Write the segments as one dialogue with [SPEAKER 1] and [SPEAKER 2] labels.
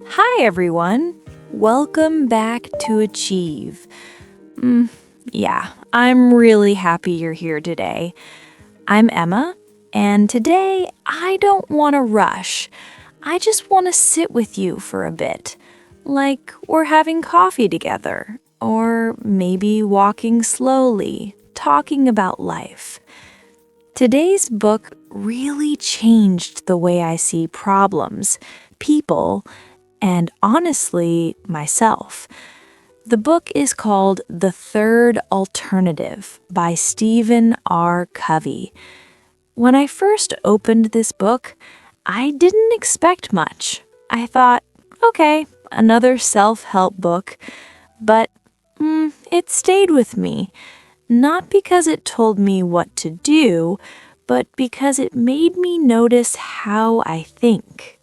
[SPEAKER 1] Hi, everyone. Welcome back to Achieve. Yeah, I'm really happy you're here today. I'm Emma, and today I don't want to rush. I just want to sit with you for a bit, like we're having coffee together, or maybe walking slowly, talking about life. Today's book really changed the way I see problems, people, and honestly, myself. The book is called The Third Alternative by Stephen R. Covey. When I first opened this book, I didn't expect much. I thought, okay, another self-help book, but it stayed with me. Not because it told me what to do, but because it made me notice how I think.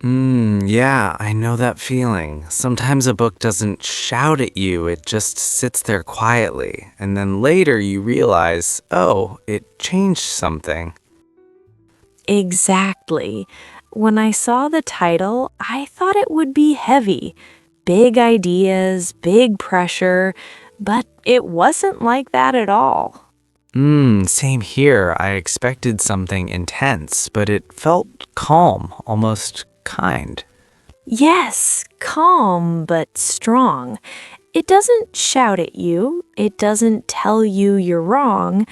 [SPEAKER 2] Yeah, I know that feeling. Sometimes a book doesn't shout at you, it just sits there quietly, and then later you realize, oh, it changed something.
[SPEAKER 1] Exactly. When I saw the title, I thought it would be heavy. Big ideas, big pressure, but it wasn't like that at all.
[SPEAKER 2] Same here. I expected something intense, but it felt calm, almost kind.
[SPEAKER 1] Yes, calm but strong. It doesn't shout at you. It doesn't tell you you're wrong.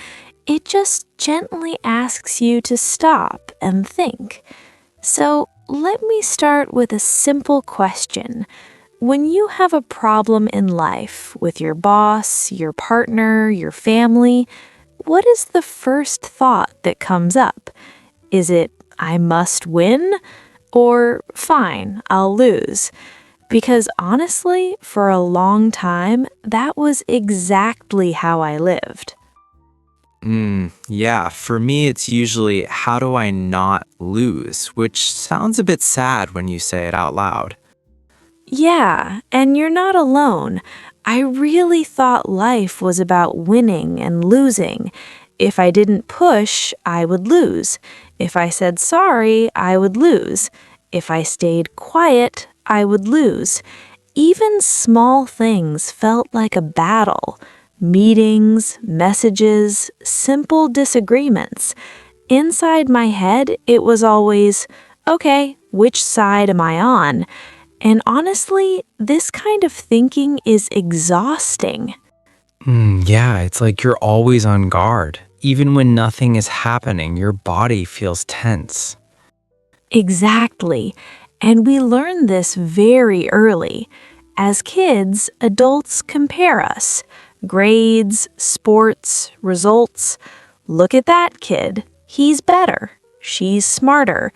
[SPEAKER 1] It just gently asks you to stop and think. So let me start with a simple question. When you have a problem in life with your boss, your partner, your family, what is the first thought that comes up? Is it, I must win? Or, fine, I'll lose? Because honestly, for a long time, that was exactly how I lived.
[SPEAKER 2] Yeah, for me it's usually, how do I not lose? Which sounds a bit sad when you say it out loud.
[SPEAKER 1] Yeah, and you're not alone. I really thought life was about winning and losing. If I didn't push, I would lose. If I said sorry, I would lose. If I stayed quiet, I would lose. Even small things felt like a battle. Meetings, messages, simple disagreements. Inside my head, it was always, okay, which side am I on? And honestly, this kind of thinking is exhausting.
[SPEAKER 2] Yeah, it's like you're always on guard. Even when nothing is happening, your body feels tense.
[SPEAKER 1] Exactly. And we learn this very early. As kids, adults compare us. Grades, sports, results. Look at that kid. He's better. She's smarter.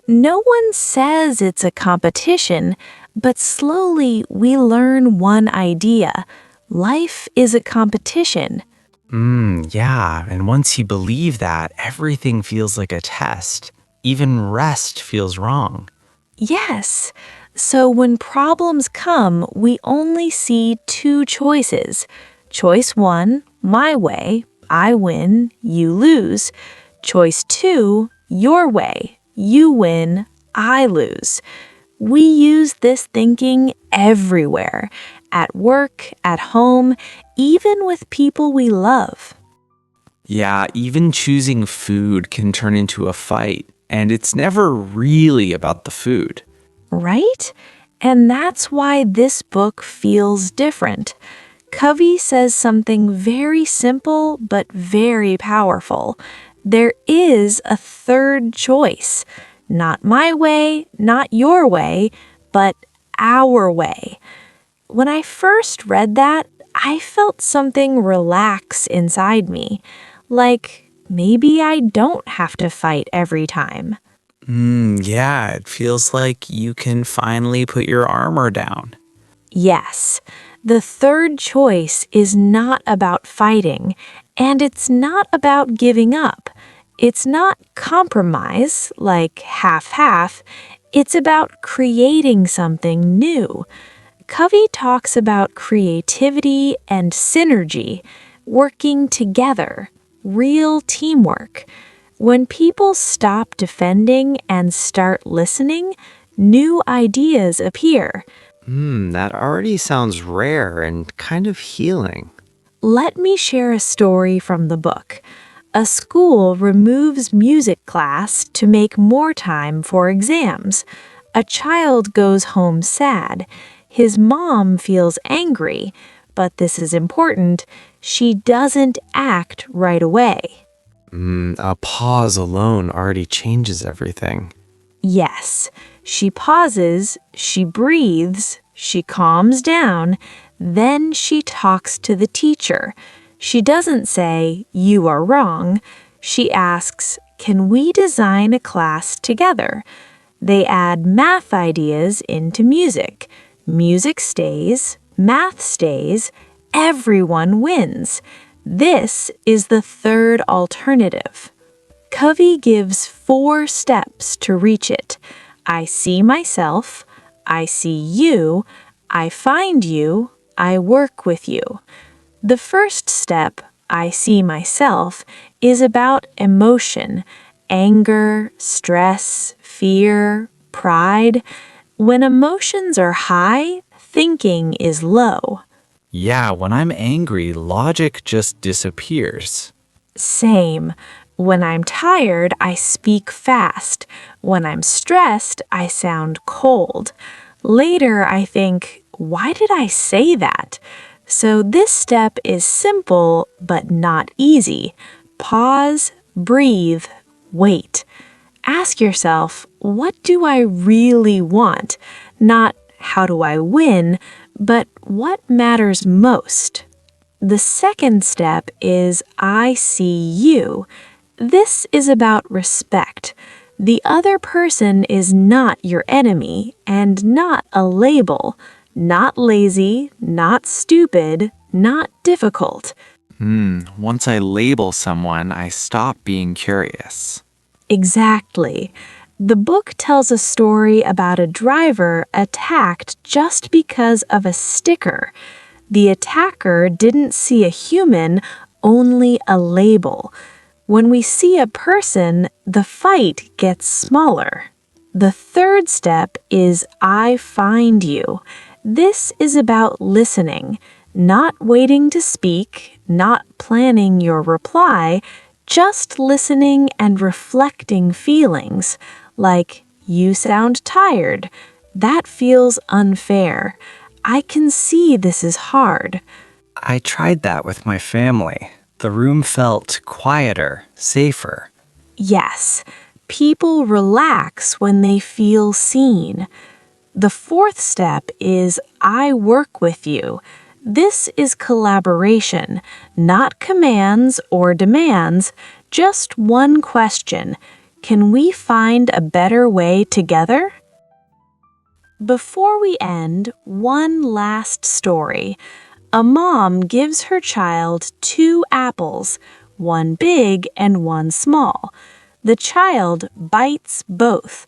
[SPEAKER 1] No one says it's a competition, but slowly we learn one idea. Life is a competition.
[SPEAKER 2] Yeah, and once you believe that, everything feels like a test. Even rest feels wrong.
[SPEAKER 1] Yes. So when problems come, we only see two choices. Choice 1, my way, I win, you lose. Choice 2, your way, you win, I lose. We use this thinking everywhere, at work, at home, even with people we love.
[SPEAKER 2] Yeah, even choosing food can turn into a fight, and it's never really about the food.
[SPEAKER 1] Right? And that's why this book feels different. Covey says something very simple but very powerful. There is a third choice. Not my way, not your way, but our way. When I first read that, I felt something relax inside me. Like maybe I don't have to fight every time.
[SPEAKER 2] Yeah, it feels like you can finally put your armor down.
[SPEAKER 1] Yes, the third choice is not about fighting, and it's not about giving up. It's not compromise, like half-half. It's about creating something new. Covey talks about creativity and synergy, working together, real teamwork. When people stop defending and start listening, new ideas appear.
[SPEAKER 2] That already sounds rare and kind of healing.
[SPEAKER 1] Let me share a story from the book. A school removes music class to make more time for exams. A child goes home sad. His mom feels angry, but this is important. She doesn't act right away.
[SPEAKER 2] A pause alone already changes everything.
[SPEAKER 1] Yes, she pauses, she breathes, she calms down, then she talks to the teacher. She doesn't say, "You are wrong." She asks, "Can we design a class together?" They add math ideas into music. Music stays, math stays, everyone wins. This is the third alternative. Covey gives 4 steps to reach it. I see myself, I see you, I find you, I work with you. The first step, I see myself, is about emotion, anger, stress, fear, pride. When emotions are high, thinking is low.
[SPEAKER 3] Yeah, when I'm angry, logic just disappears.
[SPEAKER 1] Same. When I'm tired, I speak fast. When I'm stressed, I sound cold. Later, I think, why did I say that? So this step is simple, but not easy. Pause, breathe, wait. Ask yourself, what do I really want? Not how do I win, but what matters most? The second step is I see you. This is about respect. The other person is not your enemy and not a label, not lazy, not stupid, not difficult.
[SPEAKER 3] Once I label someone, I stop being curious.
[SPEAKER 1] Exactly. The book tells a story about a driver attacked just because of a sticker. The attacker didn't see a human, only a label. When we see a person, the fight gets smaller. The third step is I find you. This is about listening, not waiting to speak, not planning your reply, just listening and reflecting feelings, like, you sound tired. That feels unfair. I can see this is hard.
[SPEAKER 4] I tried that with my family. The room felt quieter, safer.
[SPEAKER 1] Yes, people relax when they feel seen. The fourth step is I work with you. This is collaboration, not commands or demands, just one question. Can we find a better way together? Before we end, one last story. A mom gives her child 2 apples, one big and one small. The child bites both.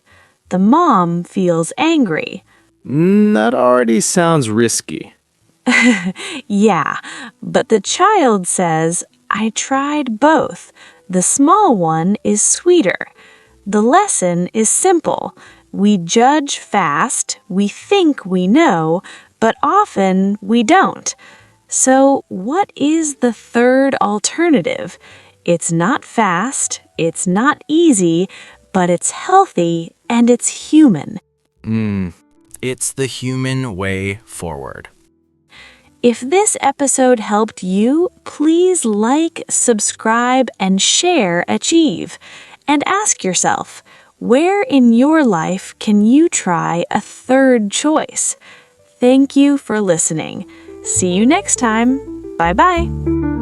[SPEAKER 1] The mom feels angry.
[SPEAKER 2] That already sounds risky.
[SPEAKER 1] Yeah, but the child says, I tried both. The small one is sweeter. The lesson is simple. We judge fast, we think we know, but often we don't. So what is the third alternative? It's not fast, it's not easy, but it's healthy and it's human.
[SPEAKER 3] It's the human way forward.
[SPEAKER 1] If this episode helped you, please like, subscribe, and share Achieve. And ask yourself, where in your life can you try a third choice? Thank you for listening. See you next time. Bye-bye.